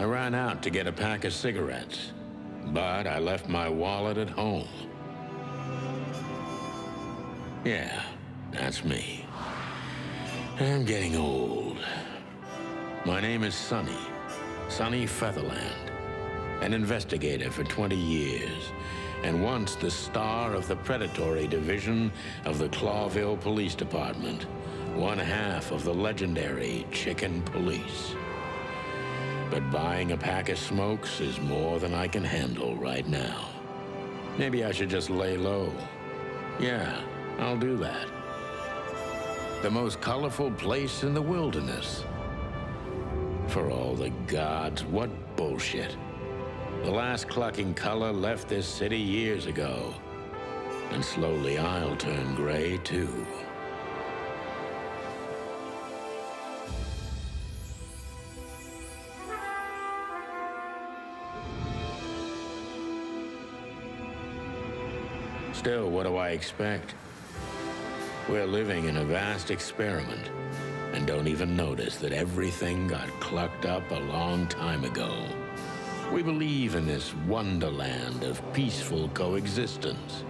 I ran out to get a pack of cigarettes, but I left my wallet at home. Yeah, that's me. I'm getting old. My name is Sonny Featherland, an investigator for 20 years, and once the star of the predatory division of the Clawville Police Department, one half of the legendary Chicken Police. But buying a pack of smokes is more than I can handle right now. Maybe I should just lay low. Yeah, I'll do that. The most colorful place in the wilderness. For all the gods, what bullshit. The last clucking color left this city years ago. And slowly I'll turn gray too. Still, what do I expect? We're living in a vast experiment, and don't even notice that everything got clucked up a long time ago. We believe in this wonderland of peaceful coexistence.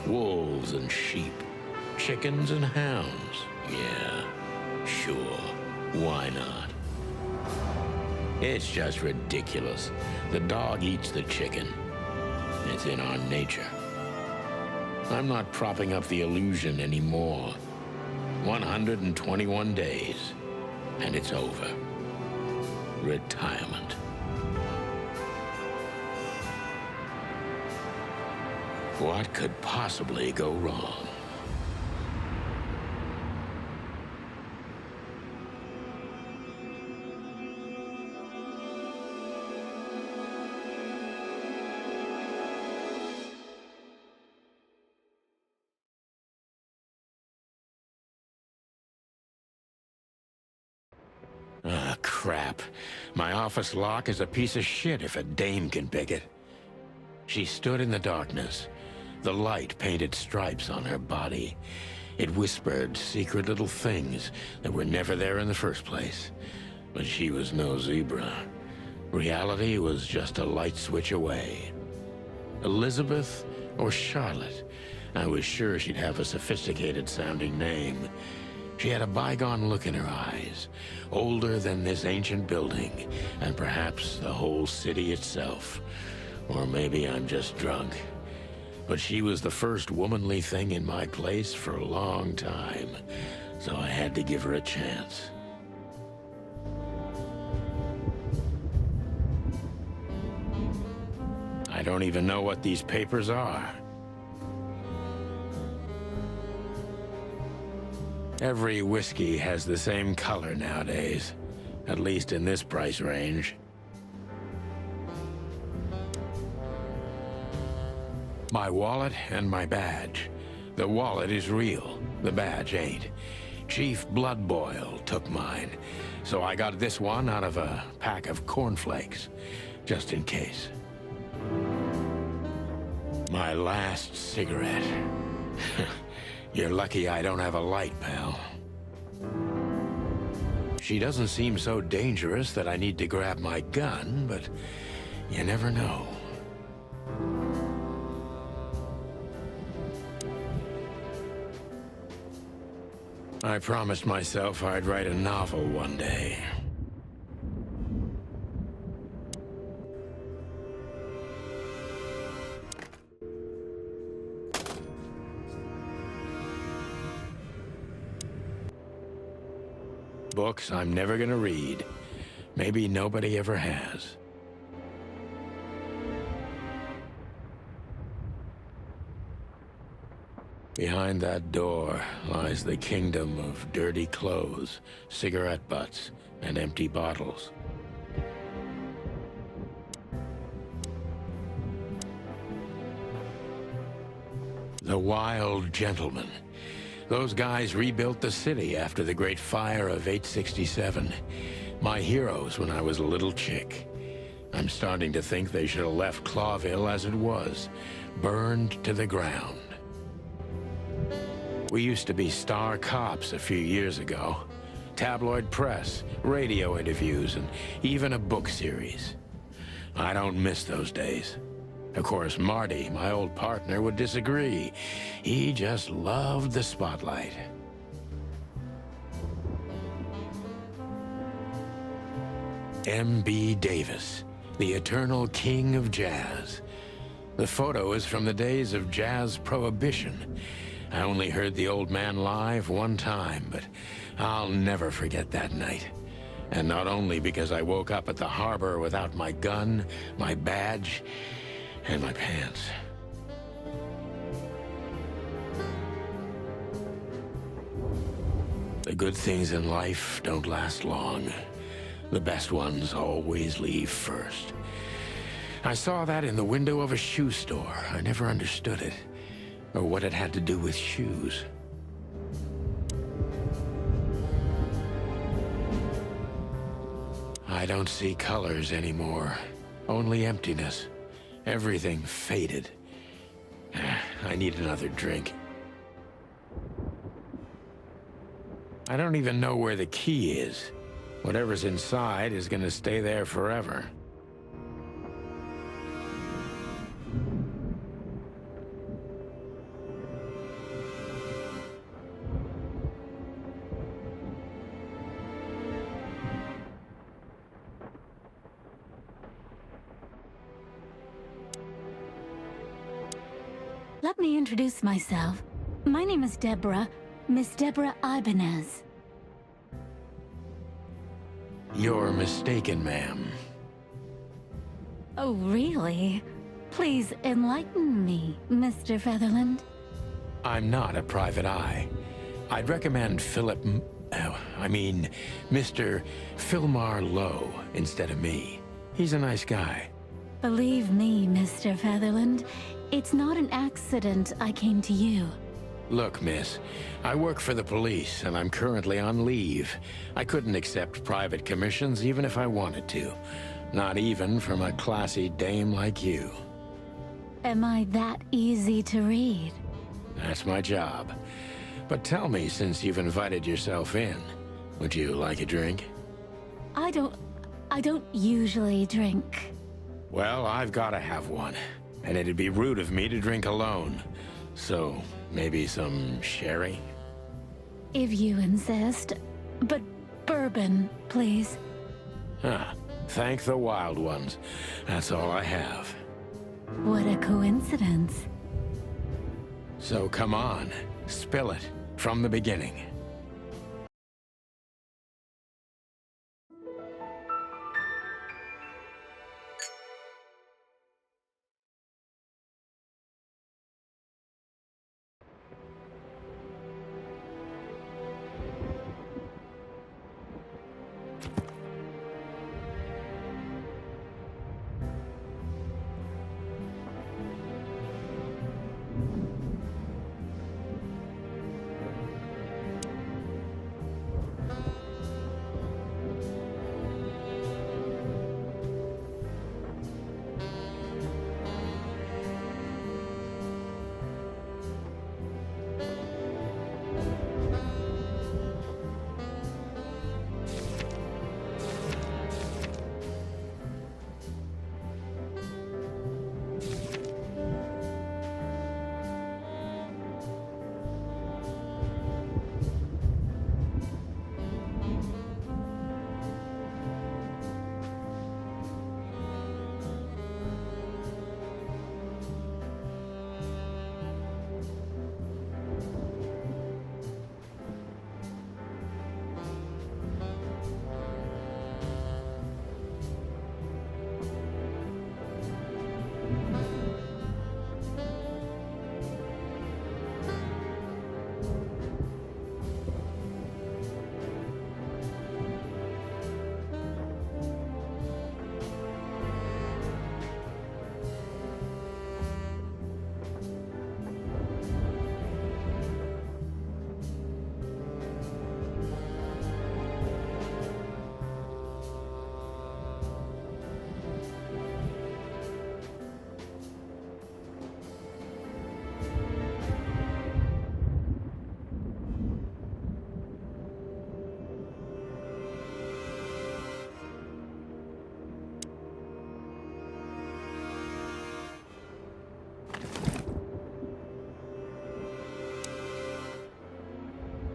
Wolves and sheep, chickens and hounds. Yeah, sure, why not? It's just ridiculous. The dog eats the chicken. It's in our nature. I'm not propping up the illusion anymore. 121 days, and it's over. Retirement. What could possibly go wrong? Ah, crap. My office lock is a piece of shit if a dame can pick it. She stood in the darkness. The light painted stripes on her body. It whispered secret little things that were never there in the first place. But she was no zebra. Reality was just a light switch away. Elizabeth or Charlotte? I was sure she'd have a sophisticated-sounding name. She had a bygone look in her eyes, older than this ancient building, and perhaps the whole city itself. Or maybe I'm just drunk. But she was the first womanly thing in my place for a long time, so I had to give her a chance. I don't even know what these papers are. Every whiskey has the same color nowadays, at least in this price range. My wallet and my badge. The wallet is real, the badge ain't. Chief Bloodboil took mine, so I got this one out of a pack of cornflakes, just in case. My last cigarette. You're lucky I don't have a light, pal. She doesn't seem so dangerous that I need to grab my gun, but you never know. I promised myself I'd write a novel one day. Books I'm never gonna read. Maybe nobody ever has. Behind that door lies the kingdom of dirty clothes, cigarette butts, and empty bottles. The Wild Gentlemen. Those guys rebuilt the city after the Great Fire of 867. My heroes when I was a little chick. I'm starting to think they should have left Clawville as it was, burned to the ground. We used to be star cops a few years ago. Tabloid press, radio interviews, and even a book series. I don't miss those days. Of course, Marty, my old partner, would disagree. He just loved the spotlight. M.B. Davis, the eternal king of jazz. The photo is from the days of jazz prohibition. I only heard the old man live one time, but I'll never forget that night. And not only because I woke up at the harbor without my gun, my badge, and my pants. The good things in life don't last long. The best ones always leave first. I saw that in the window of a shoe store. I never understood it, or what it had to do with shoes. I don't see colors anymore, only emptiness. Everything faded. I need another drink. I don't even know where the key is. Whatever's inside is gonna stay there forever. Let me introduce myself. My name is Deborah, Miss Deborah Ibanez. You're mistaken, ma'am. Oh, really? Please enlighten me, Mr. Featherland. I'm not a private eye. I'd recommend Mr. Philmar Lowe instead of me. He's a nice guy. Believe me, Mr. Featherland, it's not an accident I came to you. Look, miss, I work for the police, and I'm currently on leave. I couldn't accept private commissions even if I wanted to. Not even from a classy dame like you. Am I that easy to read? That's my job. But tell me, since you've invited yourself in, would you like a drink? I don't usually drink. Well, I've got to have one. And it'd be rude of me to drink alone. So, maybe some sherry? If you insist. But bourbon, please. Huh. Thank the wild ones. That's all I have. What a coincidence. So come on, spill it from the beginning.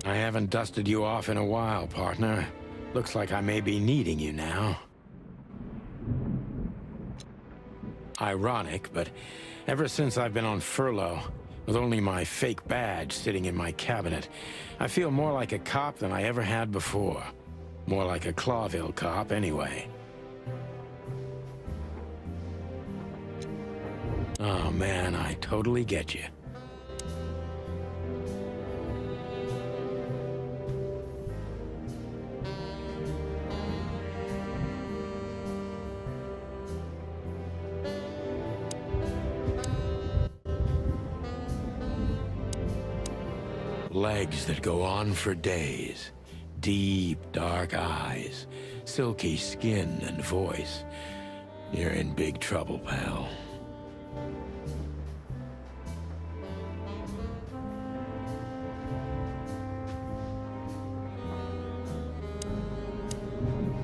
I haven't dusted you off in a while, partner. Looks like I may be needing you now. Ironic, but ever since I've been on furlough, with only my fake badge sitting in my cabinet, I feel more like a cop than I ever had before. More like a Clawville cop, anyway. Oh man, I totally get you. Legs that go on for days. Deep, dark eyes. Silky skin and voice. You're in big trouble, pal.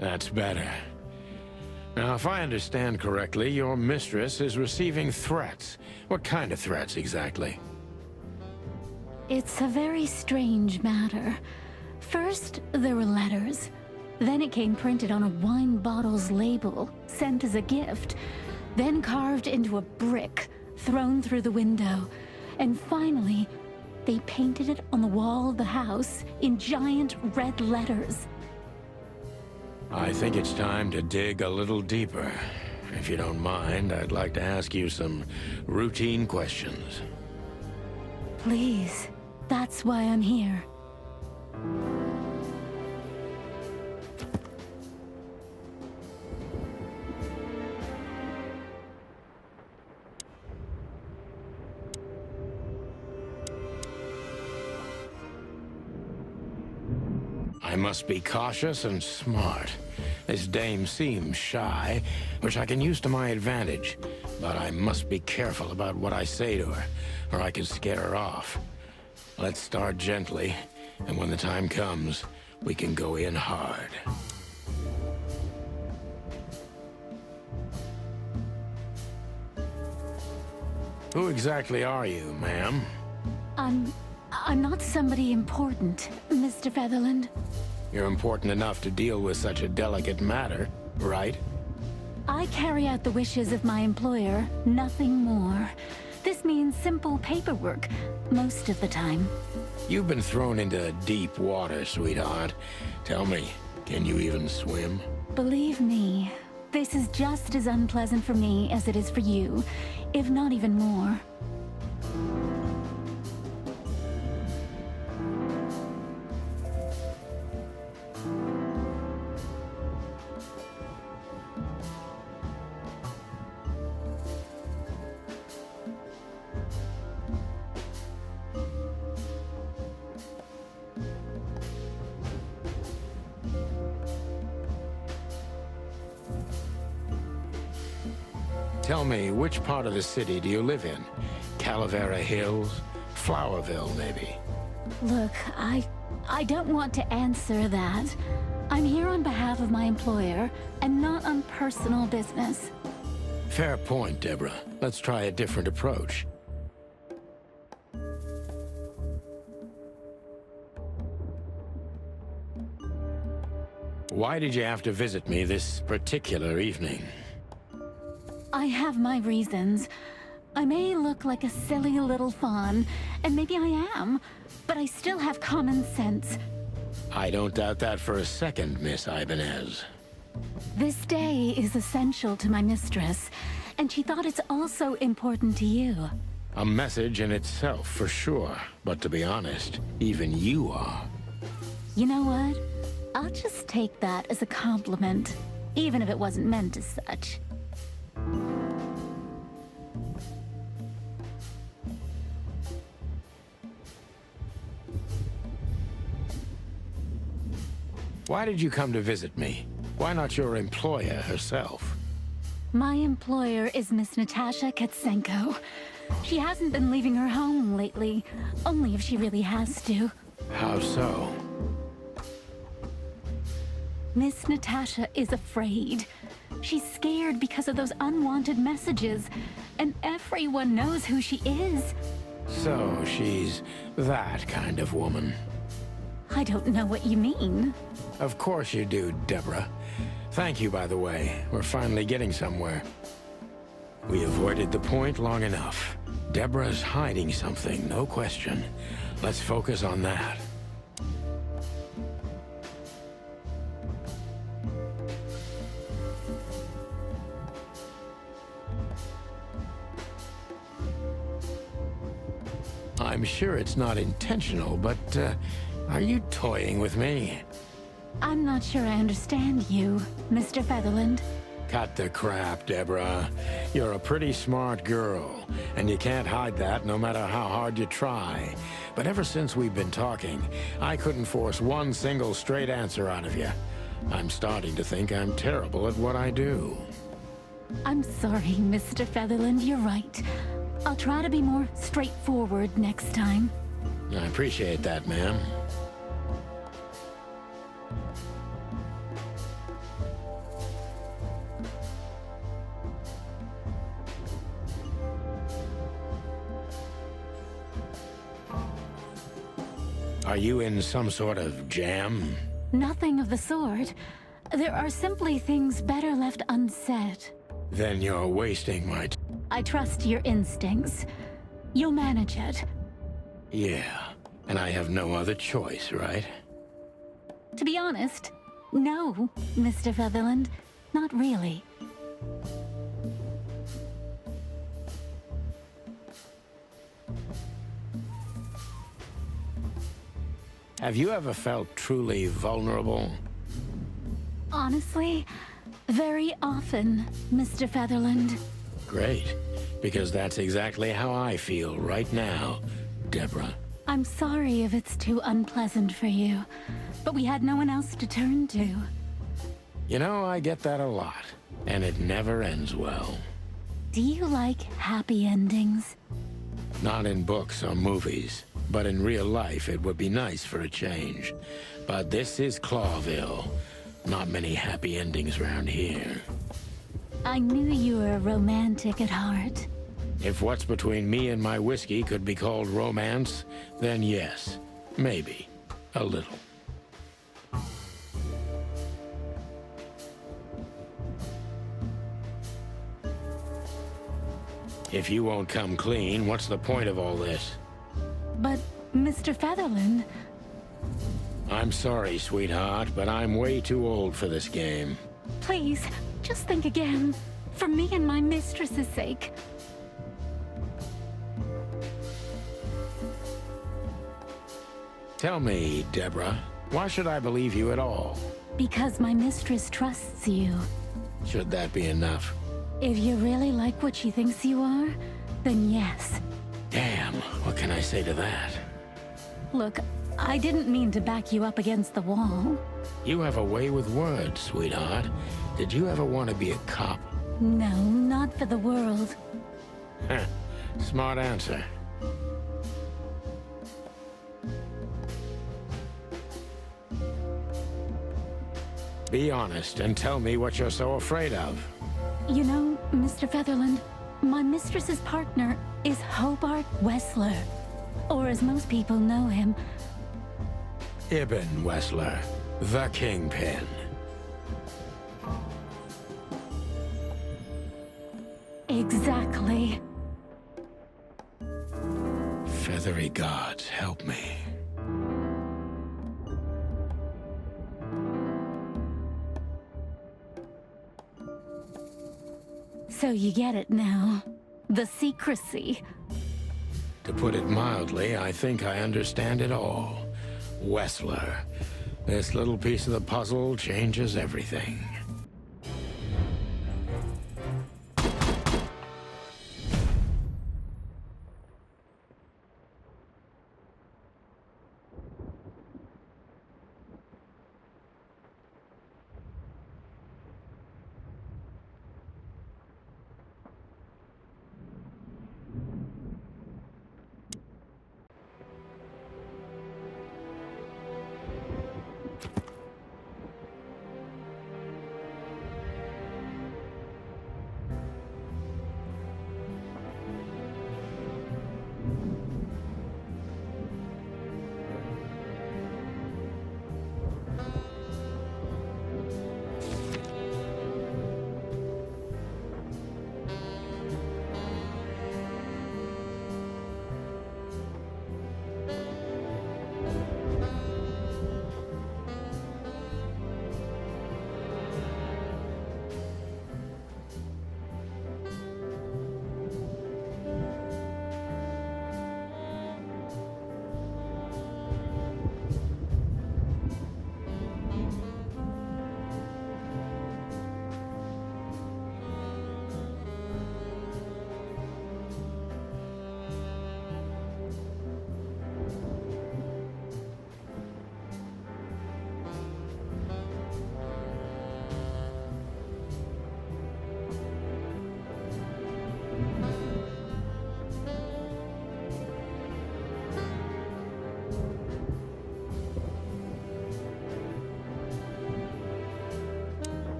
That's better. Now, if I understand correctly, your mistress is receiving threats. What kind of threats, exactly? It's a very strange matter. First, there were letters. Then it came printed on a wine bottle's label, sent as a gift. Then carved into a brick, thrown through the window. And finally, they painted it on the wall of the house in giant red letters. I think it's time to dig a little deeper. If you don't mind, I'd like to ask you some routine questions. Please, that's why I'm here. I must be cautious and smart. This dame seems shy, which I can use to my advantage. But I must be careful about what I say to her, or I could scare her off. Let's start gently, and when the time comes, we can go in hard. Who exactly are you, ma'am? I'm not somebody important, Mr. Featherland. You're important enough to deal with such a delicate matter, right? I carry out the wishes of my employer, nothing more. This means simple paperwork, most of the time. You've been thrown into deep water, sweetheart. Tell me, can you even swim? Believe me, this is just as unpleasant for me as it is for you, if not even more. Tell me, which part of the city do you live in? Calavera Hills? Flowerville, maybe? Look, I don't want to answer that. I'm here on behalf of my employer, and not on personal business. Fair point, Deborah. Let's try a different approach. Why did you have to visit me this particular evening? I have my reasons. I may look like a silly little fawn, and maybe I am, but I still have common sense. I don't doubt that for a second, Miss Ibanez. This day is essential to my mistress, and she thought it's also important to you. A message in itself, for sure. But to be honest, even you are. You know what? I'll just take that as a compliment, even if it wasn't meant as such. Why did you come to visit me? Why not your employer herself? My employer is Miss Natasha Katsenko. She hasn't been leaving her home lately, only if she really has to. How so? Miss Natasha is afraid. She's scared because of those unwanted messages, and everyone knows who she is. So she's that kind of woman. I don't know what you mean. Of course you do, Deborah. Thank you, by the way. We're finally getting somewhere. We avoided the point long enough. Deborah's hiding something, no question. Let's focus on that. I'm sure it's not intentional, but, are you toying with me? I'm not sure I understand you, Mr. Featherland. Cut the crap, Deborah. You're a pretty smart girl, and you can't hide that no matter how hard you try. But ever since we've been talking, I couldn't force one single straight answer out of you. I'm starting to think I'm terrible at what I do. I'm sorry, Mr. Featherland, you're right. I'll try to be more straightforward next time. I appreciate that, ma'am. Are you in some sort of jam? Nothing of the sort. There are simply things better left unsaid. Then you're wasting my time. I trust your instincts. You'll manage it. Yeah, and I have no other choice, right? To be honest, no, Mr. Featherland. Not really. Have you ever felt truly vulnerable? Honestly, very often, Mr. Featherland. Great, because that's exactly how I feel right now, Deborah. I'm sorry if it's too unpleasant for you, but we had no one else to turn to. You know, I get that a lot, and it never ends well. Do you like happy endings? Not in books or movies, but in real life it would be nice for a change. But this is Clawville. Not many happy endings around here. I knew you were romantic at heart. If what's between me and my whiskey could be called romance, then yes, maybe. A little. If you won't come clean, what's the point of all this? But, Mr. Featherland... I'm sorry, sweetheart, but I'm way too old for this game. Please, just think again. For me and my mistress's sake. Tell me, Deborah, why should I believe you at all? Because my mistress trusts you. Should that be enough? If you really like what she thinks you are, then yes. Damn, what can I say to that? Look, I didn't mean to back you up against the wall. You have a way with words, sweetheart. Did you ever want to be a cop? No, not for the world. Heh, smart answer. Be honest and tell me what you're so afraid of. You know, Mr. Featherland, my mistress's partner is Hobart Wessler. Or as most people know him... Ibn Wessler, the Kingpin. Exactly. Feathery gods, help me. So you get it now. The secrecy. To put it mildly, I think I understand it all. Wessler. This little piece of the puzzle changes everything.